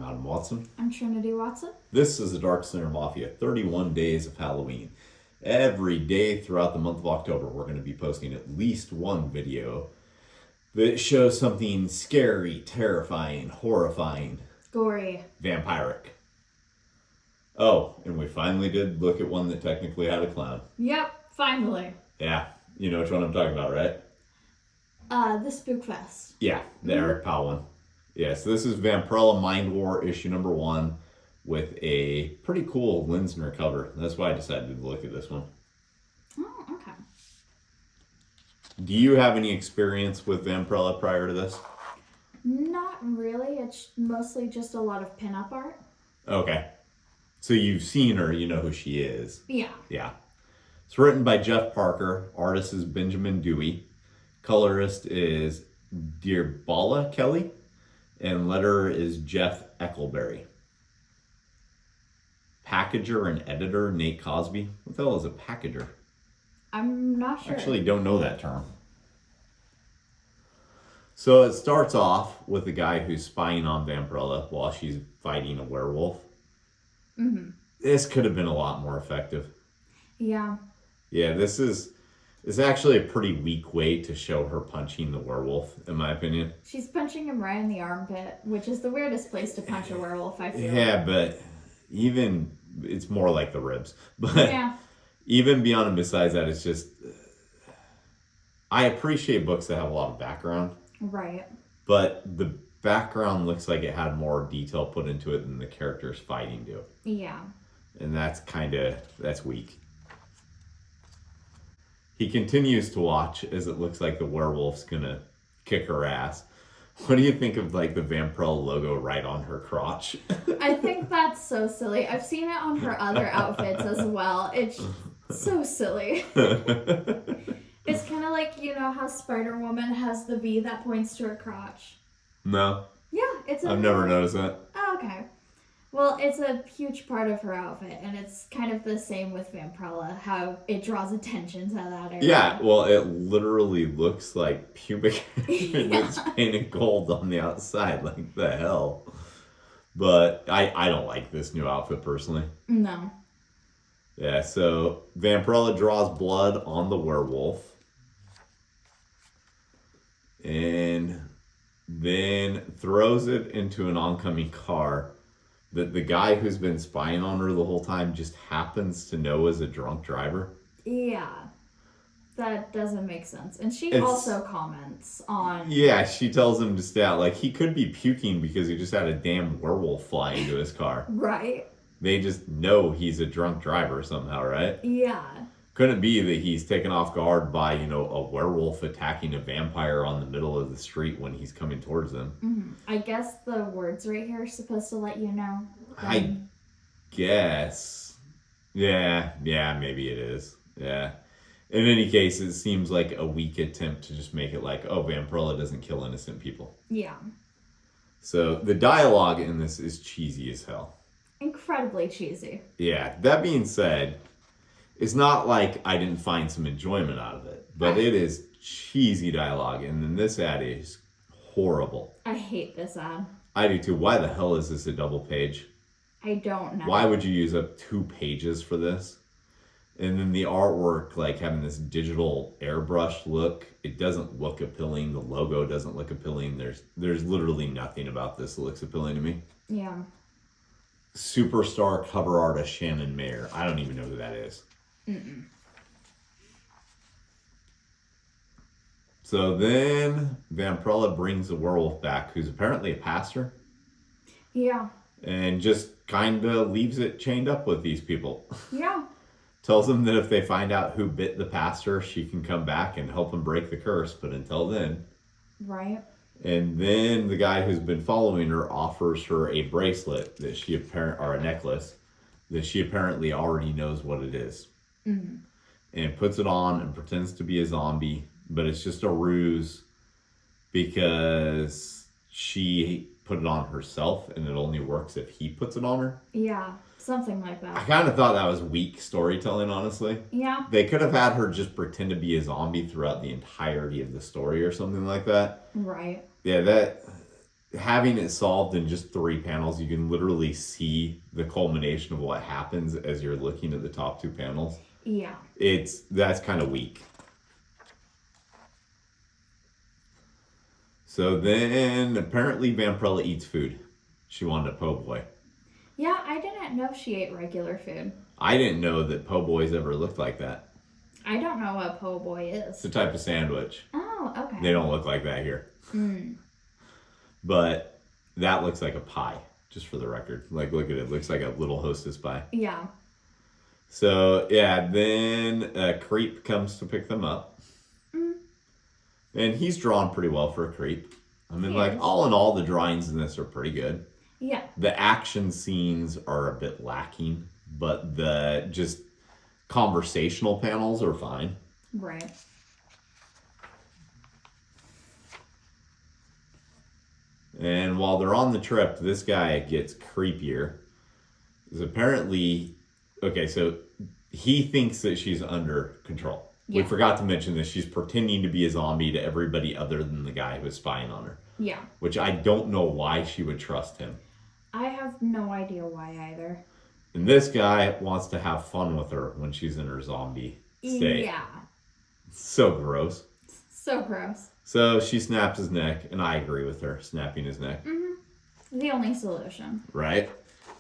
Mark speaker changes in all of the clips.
Speaker 1: I'm Adam Watson.
Speaker 2: I'm Trinity Watson.
Speaker 1: This is the Darkslinger Mafia, 31 days of Halloween. Every day throughout the month of October, we're going to be posting at least one video that shows something scary, terrifying, horrifying,
Speaker 2: Gory.
Speaker 1: vampiric. Oh, and we finally did look at one that technically had a clown.
Speaker 2: Yep, finally.
Speaker 1: Yeah, you know which one I'm talking about, right?
Speaker 2: The Spookfest.
Speaker 1: Yeah, the Eric Powell one. Yeah, so this is Vampirella Mindwarp issue number 1 with a pretty cool Linsner cover. That's why I decided to look at this one.
Speaker 2: Oh, okay.
Speaker 1: Do you have any experience with Vampirella prior to this?
Speaker 2: Not really. It's mostly just a lot of pinup art.
Speaker 1: Okay. So you've seen her, you know who she is.
Speaker 2: Yeah.
Speaker 1: Yeah. It's written by Jeff Parker. Artist is Benjamin Dewey. Colorist is Dearbala Kelly. And letterer is Jeff Eckelberry. Packager and editor, Nate Cosby. What the hell is a packager?
Speaker 2: I'm not sure.
Speaker 1: Actually, don't know that term. So it starts off with a guy who's spying on Vampirella while she's fighting a werewolf.
Speaker 2: Mm-hmm.
Speaker 1: This could have been a lot more effective.
Speaker 2: Yeah.
Speaker 1: Yeah, this is actually a pretty weak way to show her punching the werewolf, in my opinion.
Speaker 2: She's punching him right in the armpit, which is the weirdest place to punch a werewolf, I feel.
Speaker 1: Yeah, but even, it's more like the ribs. But
Speaker 2: yeah.
Speaker 1: Even beyond and besides that, it's just, I appreciate books that have a lot of background.
Speaker 2: Right.
Speaker 1: But the background looks like it had more detail put into it than the characters fighting do.
Speaker 2: Yeah.
Speaker 1: And that's weak. He continues to watch as it looks like the werewolf's gonna kick her ass. What do you think of like the Vampirella logo right on her crotch?
Speaker 2: I think that's so silly. I've seen it on her other outfits as well. It's so silly. It's kind of like, you know how Spider-Woman has the V that points to her crotch?
Speaker 1: No.
Speaker 2: Yeah, it's
Speaker 1: I've never noticed that.
Speaker 2: Oh, okay. Well, it's a huge part of her outfit, and it's kind of the same with Vampirella, how it draws attention to that area.
Speaker 1: Yeah, well, it literally looks like pubic hair that's painted gold on the outside. Like, the hell? But I don't like this new outfit, personally.
Speaker 2: No.
Speaker 1: Yeah, so Vampirella draws blood on the werewolf. And then throws it into an oncoming car that the guy who's been spying on her the whole time just happens to know is a drunk driver.
Speaker 2: Yeah. That doesn't make sense. And she also comments on...
Speaker 1: Yeah, she tells him to stay out. Like, he could be puking because he just had a damn werewolf fly into his car.
Speaker 2: Right.
Speaker 1: They just know he's a drunk driver somehow, right?
Speaker 2: Yeah.
Speaker 1: Couldn't be that he's taken off guard by, you know, a werewolf attacking a vampire on the middle of the street when he's coming towards them.
Speaker 2: Mm-hmm. I guess the words right here are supposed to let you know.
Speaker 1: I guess. Yeah, maybe it is. Yeah. In any case, it seems like a weak attempt to just make it like, oh, Vampirella doesn't kill innocent people.
Speaker 2: Yeah.
Speaker 1: So the dialogue in this is cheesy as hell.
Speaker 2: Incredibly cheesy.
Speaker 1: Yeah. That being said, it's not like I didn't find some enjoyment out of it, but it is cheesy dialogue, and then this ad is horrible.
Speaker 2: I hate this ad.
Speaker 1: I do too. Why the hell is this a double page?
Speaker 2: I don't know.
Speaker 1: Why would you use up 2 pages for this? And then the artwork, like having this digital airbrush look, it doesn't look appealing. The logo doesn't look appealing. There's literally nothing about this that looks appealing to me.
Speaker 2: Yeah.
Speaker 1: Superstar cover artist Shannon Mayer. I don't even know who that is.
Speaker 2: Mm-mm.
Speaker 1: So then Vampirella brings the werewolf back, who's apparently a pastor.
Speaker 2: Yeah.
Speaker 1: And just kind of leaves it chained up with these people.
Speaker 2: Yeah.
Speaker 1: Tells them that if they find out who bit the pastor, she can come back and help him break the curse. But until then.
Speaker 2: Right.
Speaker 1: And then the guy who's been following her offers her a bracelet that or a necklace that she apparently already knows what it is.
Speaker 2: Mm-hmm.
Speaker 1: And puts it on and pretends to be a zombie, but it's just a ruse because she put it on herself and it only works if he puts it on her.
Speaker 2: Yeah, something like that.
Speaker 1: I kind of thought that was weak storytelling, honestly.
Speaker 2: Yeah.
Speaker 1: They could have had her just pretend to be a zombie throughout the entirety of the story or something like that.
Speaker 2: Right.
Speaker 1: Yeah, having it solved in just 3 panels, you can literally see the culmination of what happens as you're looking at the top 2 panels.
Speaker 2: Yeah.
Speaker 1: That's kind of weak. So then apparently Vampirella eats food. She wanted a po' boy.
Speaker 2: Yeah, I didn't know she ate regular food.
Speaker 1: I didn't know that po' boys ever looked like that.
Speaker 2: I don't know what po' boy is.
Speaker 1: It's a type of sandwich.
Speaker 2: Oh, okay.
Speaker 1: They don't look like that here. But that looks like a pie, just for the record. Like, look at it. It looks like a little Hostess pie.
Speaker 2: Yeah.
Speaker 1: So, yeah, then a creep comes to pick them up. And he's drawn pretty well for a creep. I mean, like, all in all, the drawings in this are pretty good.
Speaker 2: Yeah.
Speaker 1: The action scenes are a bit lacking, but the just conversational panels are fine.
Speaker 2: Right.
Speaker 1: And while they're on the trip, this guy gets creepier. Is apparently, okay, so he thinks that she's under control.
Speaker 2: Yeah.
Speaker 1: We forgot to mention that she's pretending to be a zombie to everybody other than the guy who was spying on her.
Speaker 2: Yeah.
Speaker 1: Which I don't know why she would trust him.
Speaker 2: I have no idea why either.
Speaker 1: And this guy wants to have fun with her when she's in her zombie state.
Speaker 2: Yeah.
Speaker 1: So gross.
Speaker 2: So gross.
Speaker 1: So she snaps his neck, and I agree with her, snapping his neck.
Speaker 2: The only solution.
Speaker 1: Right?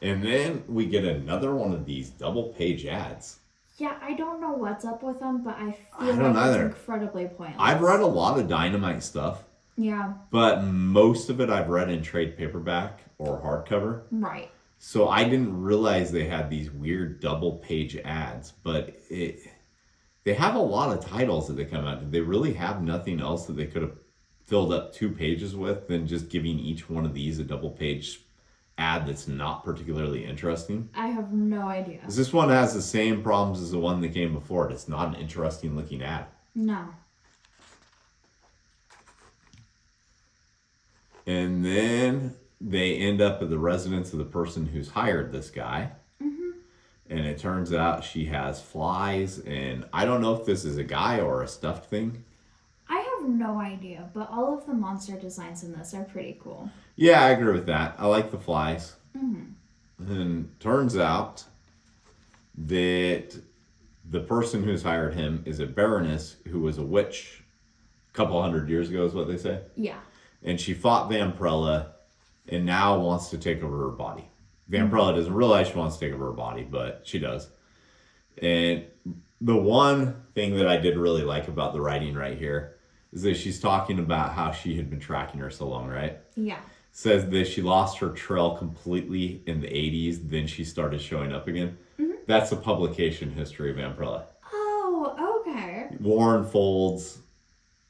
Speaker 1: And then we get another one of these double-page ads.
Speaker 2: Yeah, I don't know what's up with them, but I feel
Speaker 1: don't
Speaker 2: like
Speaker 1: either.
Speaker 2: it's incredibly pointless.
Speaker 1: I've read a lot of Dynamite stuff,
Speaker 2: Yeah.
Speaker 1: but most of it I've read in trade paperback or hardcover.
Speaker 2: Right.
Speaker 1: So I didn't realize they had these weird double-page ads, but they have a lot of titles that they come out. Did they really have nothing else that they could have filled up 2 pages with than just giving each one of these a double-page ad that's not particularly interesting?
Speaker 2: I have no idea.
Speaker 1: This one has the same problems as the one that came before it. It's not an interesting looking ad.
Speaker 2: No.
Speaker 1: And then they end up at the residence of the person who's hired this guy. And it turns out she has flies, and I don't know if this is a guy or a stuffed thing.
Speaker 2: I have no idea, but all of the monster designs in this are pretty cool.
Speaker 1: Yeah, I agree with that. I like the flies. And turns out that the person who's hired him is a baroness who was a witch a couple 100 years ago, is what they say.
Speaker 2: Yeah.
Speaker 1: And she fought Vampirella and now wants to take over her body. Vampirella doesn't realize she wants to take over her body, but she does. And the one thing that I did really like about the writing right here is that she's talking about how she had been tracking her so long, right?
Speaker 2: Yeah.
Speaker 1: Says that she lost her trail completely in the 80s, then she started showing up again. That's the publication history of Vampirella.
Speaker 2: Oh, okay.
Speaker 1: Warren folds,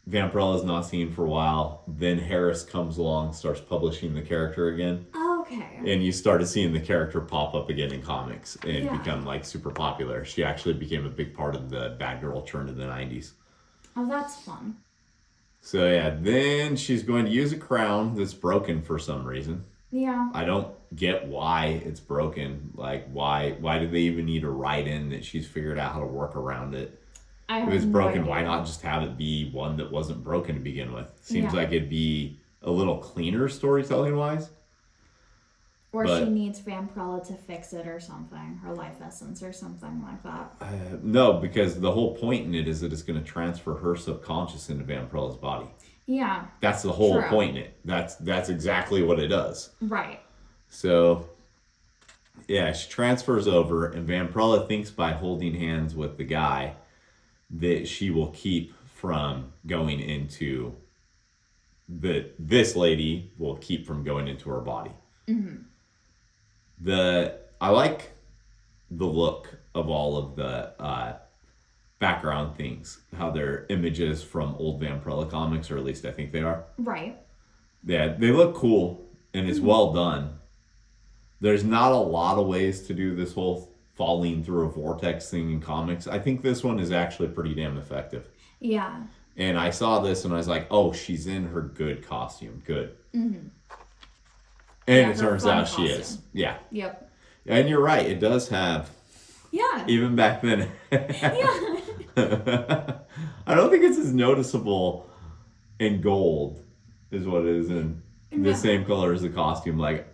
Speaker 1: Vampirella's not seen for a while, then Harris comes along, starts publishing the character again.
Speaker 2: Okay.
Speaker 1: And you started seeing the character pop up again in comics and
Speaker 2: Yeah.
Speaker 1: become like super popular. She actually became a big part of the Bad Girl trend in the 90s.
Speaker 2: Oh, that's fun.
Speaker 1: So yeah, then she's going to use a crown that's broken for some reason.
Speaker 2: Yeah.
Speaker 1: I don't get why it's broken. Like why do they even need to write in that she's figured out how to work around it?
Speaker 2: I
Speaker 1: If
Speaker 2: have
Speaker 1: it's
Speaker 2: no
Speaker 1: broken,
Speaker 2: idea.
Speaker 1: why not just have it be one that wasn't broken to begin with? Seems
Speaker 2: Yeah.
Speaker 1: like it'd be a little cleaner storytelling wise.
Speaker 2: Or
Speaker 1: But-
Speaker 2: she needs Vampirella to fix it or something. Her life essence or something like that.
Speaker 1: No, because the whole point in it is that it's going to transfer her subconscious into Vampirella's body.
Speaker 2: Yeah.
Speaker 1: That's the whole
Speaker 2: True.
Speaker 1: point in it. That's exactly what it does.
Speaker 2: Right.
Speaker 1: So, yeah, she transfers over, and Vampirella thinks by holding hands with the guy that she will keep from going into this lady will keep from going into her body. I like the look of all of the background things, how they're images from old Vampirella comics, or at least I think they are.
Speaker 2: Right.
Speaker 1: Yeah, they look cool, and it's well done. There's not a lot of ways to do this whole falling through a vortex thing in comics. I think this one is actually pretty damn effective.
Speaker 2: Yeah.
Speaker 1: And I saw this and I was like, oh, she's in her good costume. Good. And
Speaker 2: Yeah,
Speaker 1: it
Speaker 2: her
Speaker 1: turns
Speaker 2: fun
Speaker 1: out she is.
Speaker 2: costume.
Speaker 1: Yeah.
Speaker 2: Yep.
Speaker 1: And you're right. It does have,
Speaker 2: Yeah.
Speaker 1: even back then.
Speaker 2: Yeah.
Speaker 1: I don't think it's as noticeable in gold as what it is in the same color as the costume. Like,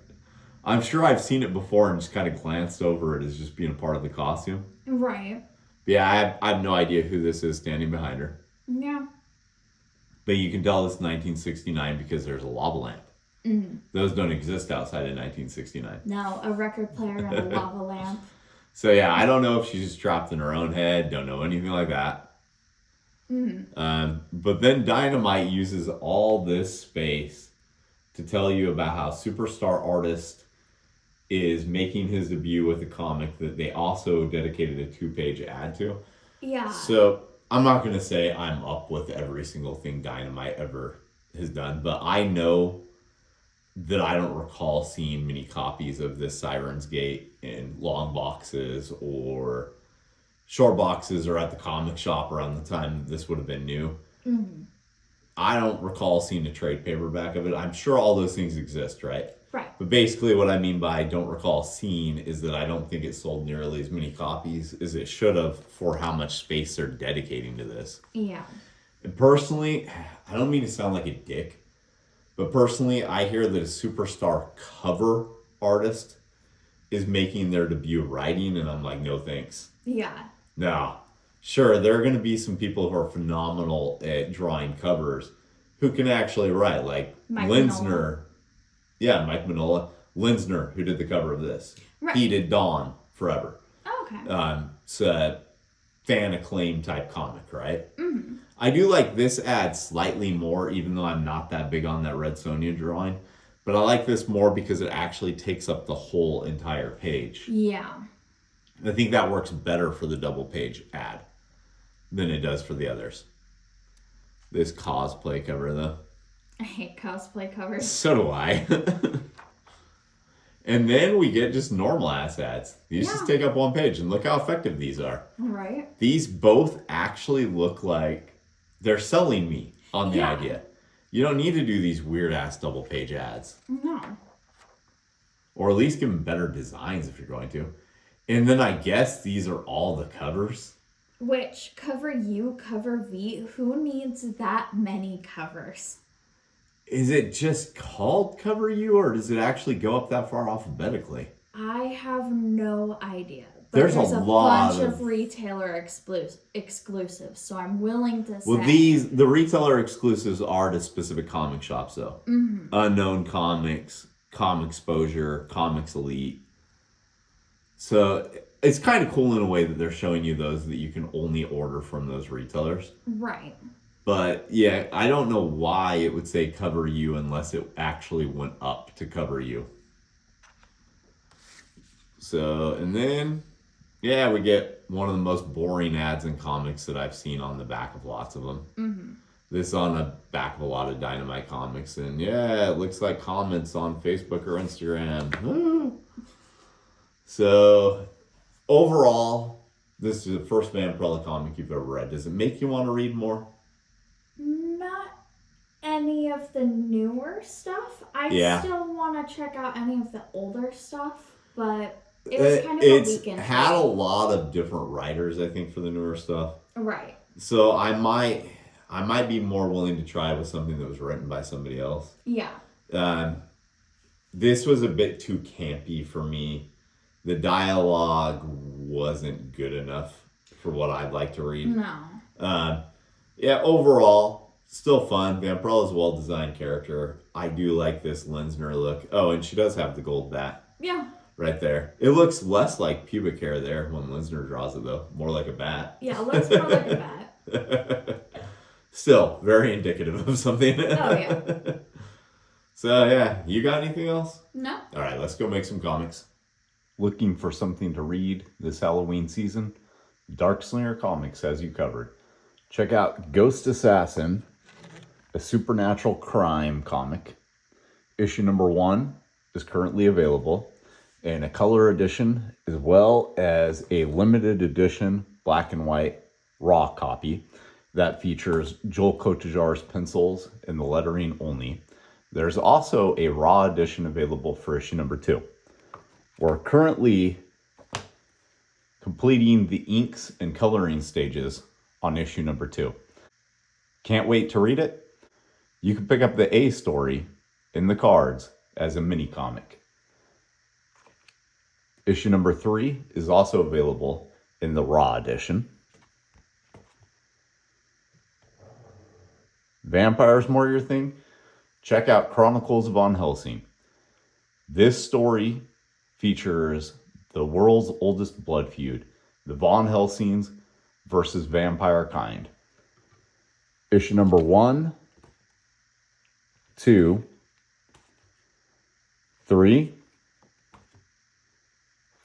Speaker 1: I'm sure I've seen it before and just kind of glanced over it as just being a part of the costume.
Speaker 2: Right.
Speaker 1: But yeah, I have no idea who this is standing behind her.
Speaker 2: Yeah.
Speaker 1: But you can tell it's 1969 because there's a lava lamp.
Speaker 2: Mm.
Speaker 1: Those don't exist outside of 1969.
Speaker 2: No, a record player and a lava lamp.
Speaker 1: So yeah, I don't know if she's just trapped in her own head. Don't know anything like that. But then Dynamite uses all this space to tell you about how Superstar Artist is making his debut with a comic that they also dedicated a 2-page ad to.
Speaker 2: Yeah.
Speaker 1: So I'm not going to say I'm up with every single thing Dynamite ever has done, but I know that I don't recall seeing many copies of this Siren's Gate in long boxes or short boxes or at the comic shop around the time this would have been new.
Speaker 2: Mm-hmm.
Speaker 1: I don't recall seeing a trade paperback of it. I'm sure all those things exist, right?
Speaker 2: Right.
Speaker 1: But basically what I mean by don't recall seeing is that I don't think it sold nearly as many copies as it should have for how much space they're dedicating to this.
Speaker 2: Yeah.
Speaker 1: And personally, I don't mean to sound like a dick, but personally, I hear that a superstar cover artist is making their debut writing, and I'm like, no thanks.
Speaker 2: Yeah.
Speaker 1: No. Sure, there are going to be some people who are phenomenal at drawing covers who can actually write, like
Speaker 2: Mike
Speaker 1: Linsner.
Speaker 2: Mignola.
Speaker 1: Yeah, Mike Mignola. Linsner, who did the cover of this.
Speaker 2: Right.
Speaker 1: He did Dawn forever.
Speaker 2: Oh, okay.
Speaker 1: It's a fan acclaim type comic, right?
Speaker 2: Mm-hmm.
Speaker 1: I do like this ad slightly more, even though I'm not that big on that Red Sonja drawing. But I like this more because it actually takes up the whole entire page.
Speaker 2: Yeah.
Speaker 1: I think that works better for the double page ad than it does for the others. This cosplay cover, though.
Speaker 2: I hate cosplay covers.
Speaker 1: So do I. And then we get just normal ass ads. These just take up one page, and look how effective these are.
Speaker 2: Right.
Speaker 1: These both actually look like they're selling me on the idea. You don't need to do these weird ass double page ads.
Speaker 2: No.
Speaker 1: Or at least give them better designs if you're going to. And then I guess these are all the covers.
Speaker 2: Which, cover U, cover V, who needs that many covers?
Speaker 1: Is it just called Cover You, or does it actually go up that far alphabetically?
Speaker 2: I have no idea. But
Speaker 1: There's a lot
Speaker 2: bunch
Speaker 1: of
Speaker 2: of retailer exclusives, so I'm willing to say.
Speaker 1: Well, the retailer exclusives are to specific comic shops, though. Mm-hmm. Unknown Comics, Comic Exposure, Comics Elite. So it's kind of cool in a way that they're showing you those that you can only order from those retailers.
Speaker 2: Right.
Speaker 1: But yeah, I don't know why it would say Cover You unless it actually went up to Cover You. So, and then, yeah, we get one of the most boring ads in comics that I've seen on the back of lots of them. Mm-hmm. This on the back of a lot of Dynamite comics. And yeah, it looks like comments on Facebook or Instagram. Woo! So, overall, this is the first Vampirella comic you've ever read. Does it make you want to read more?
Speaker 2: Not any of the newer stuff. I still want to check out any of the older stuff, but it was kind of a weekend.
Speaker 1: It's had a lot of different writers, I think, for the newer stuff.
Speaker 2: Right.
Speaker 1: So I might be more willing to try with something that was written by somebody else.
Speaker 2: Yeah.
Speaker 1: This was a bit too campy for me. The dialogue wasn't good enough for what I'd like to read.
Speaker 2: No.
Speaker 1: Yeah, overall, still fun. Vampirella's a well-designed character. I do like this Linsner look. Oh, and she does have the gold bat.
Speaker 2: Yeah.
Speaker 1: Right there. It looks less like pubic hair there when Linsner draws it, though. More like a bat.
Speaker 2: Yeah, it looks more like a bat.
Speaker 1: Still, very indicative of something.
Speaker 2: Oh, yeah.
Speaker 1: So, yeah. You got anything else?
Speaker 2: No.
Speaker 1: All right, let's go make some comics. Looking for something to read this Halloween season? Darkslinger Comics has you covered. Check out Ghost Assassin, a supernatural crime comic. Issue number 1 is currently available in a color edition as well as a limited edition black and white raw copy that features Joel Kotajar's pencils and the lettering only. There's also a raw edition available for issue number 2. We're currently completing the inks and coloring stages on issue number 2. Can't wait to read it? You can pick up the A story in the cards as a mini comic. Issue number 3 is also available in the Raw edition. Vampires more your thing? Check out Chronicles of Von Helsing. This story features the world's oldest blood feud, the Von Helsings versus vampire kind. Issue number 1, 2, 3,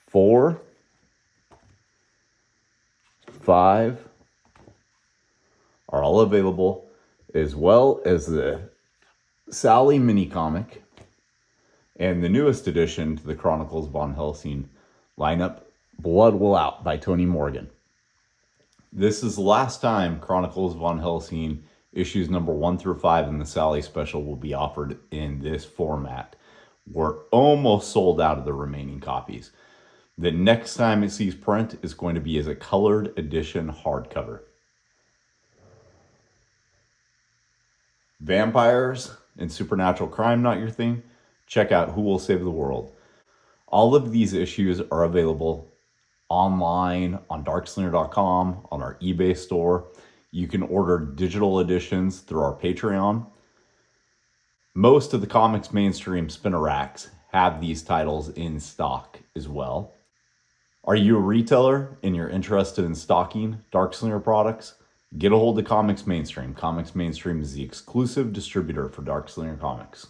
Speaker 1: 4, 5 are all available, as well as the Sally mini comic and the newest addition to the Chronicles Von Helsing lineup, Blood Will Out by Tony Morgan. This is the last time Chronicles Von Helsing issues number 1 through 5 in the Sally special will be offered in this format. We're almost sold out of the remaining copies. The next time it sees print is going to be as a colored edition hardcover. Vampires and supernatural crime not your thing? Check out Who Will Save the World. All of these issues are available online on Darkslinger.com, on our eBay store. You can order digital editions through our Patreon. Most of the comics mainstream spinner racks have these titles in stock as well. Are you a retailer and you're interested in stocking Darkslinger products? Get a hold of Comics Mainstream. Comics Mainstream is the exclusive distributor for Darkslinger comics.